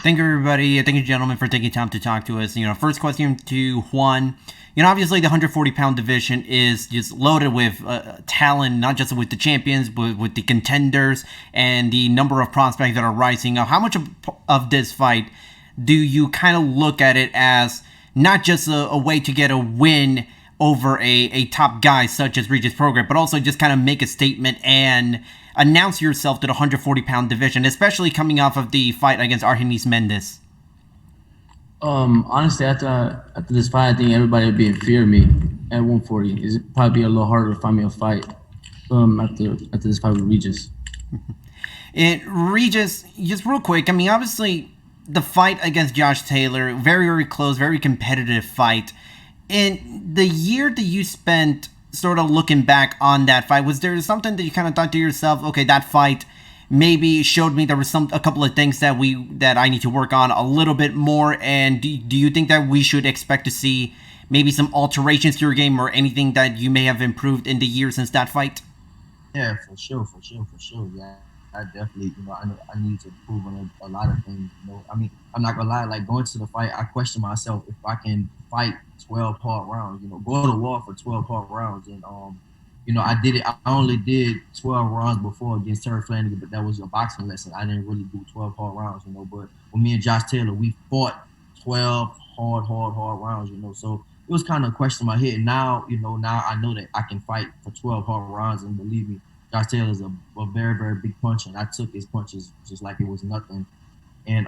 Thank you, everybody. Thank you, gentlemen, for taking time to talk to us. First question to Juan. Obviously, the 140-pound division is just loaded with talent, not just with the champions, but with the contenders and the number of prospects that are rising up. How much of this fight do you kind of look at it as not just a way to get a win over a top guy such as Regis Prograis, but also just kind of make a statement and announce yourself to the 140-pound division, especially coming off of the fight against Argenis Mendes? Honestly, after this fight, I think everybody would be in fear of me at 140. It's probably be a little harder to find me a fight. After this fight with Regis. Regis, just real quick. Obviously, the fight against Josh Taylor, very, very close, very competitive fight. In the year that you spent sort of looking back on that fight, was there something that you kind of thought to yourself, okay, that fight maybe showed me there was a couple of things that I need to work on a little bit more? And do you think that we should expect to see maybe some alterations to your game or anything that you may have improved in the year since that fight? Yeah, for sure. Yeah, I definitely, I need to improve on a lot of things. I'm not gonna lie. Like going to the fight, I question myself if I can fight 12 hard rounds. Go to war for 12 hard rounds, and I did it. I only did 12 rounds before against Terry Flanagan, but that was a boxing lesson. I didn't really do 12 hard rounds. But with me and Josh Taylor, we fought 12 hard rounds. So it was kind of a question in my head. Now, now I know that I can fight for 12 hard rounds, and believe me, Josh Taylor is a very, very big puncher, and I took his punches just like it was nothing. And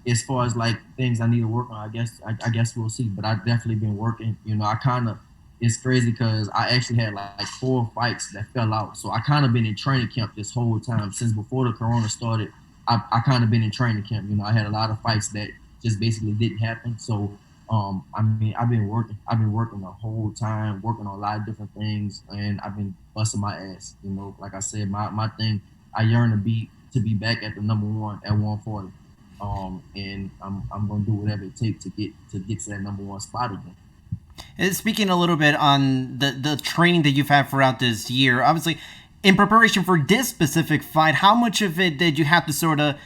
as far as like things I need to work on, I guess we'll see. But I've definitely been working. I kind of it's crazy because I actually had like 4 fights that fell out. So I kind of been in training camp this whole time since before the corona started. I kind of been in training camp. I had a lot of fights that just basically didn't happen. So I've been working. I've been working the whole time, working on a lot of different things, and I've been busting my ass. Like I said, my thing, I yearn to be back at the number one at 140. And I'm gonna do whatever it takes to get to that number one spot again. Speaking a little bit on the training that you've had throughout this year, obviously, in preparation for this specific fight, how much of it did you have to sort of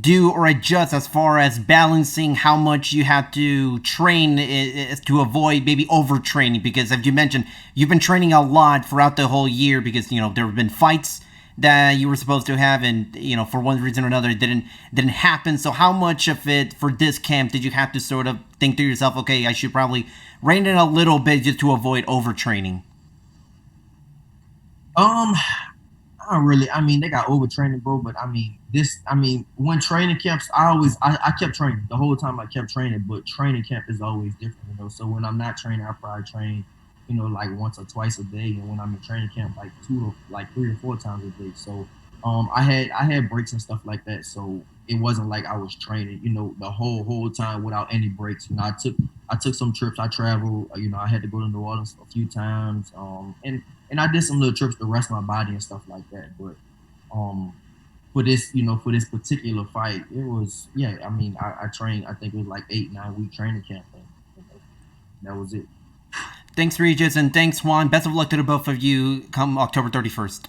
do or adjust as far as balancing how much you have to train to avoid maybe overtraining? Because as you mentioned, you've been training a lot throughout the whole year because there have been fights that you were supposed to have, and for one reason or another it didn't happen. So how much of it for this camp did you have to sort of think to yourself, okay, I should probably rein in a little bit just to avoid overtraining? Um, I don't really. I mean, they got overtraining, bro. But I mean, this. I mean, when training camps, I kept training the whole time. I kept training, but training camp is always different, So when I'm not training, I probably train, like once or twice a day, and when I'm in training camp, like like 3 or 4 times a day. So, I had breaks and stuff like that. So it wasn't like I was training, the whole time without any breaks. I took some trips. I traveled. I had to go to New Orleans a few times. And I did some little trips to rest my body and stuff like that. But um, for this particular fight, it was yeah. I mean, I trained. I think it was like 8, 9 week training camp, and that was it. Thanks, Regis, and thanks, Juan. Best of luck to the both of you come October 31st.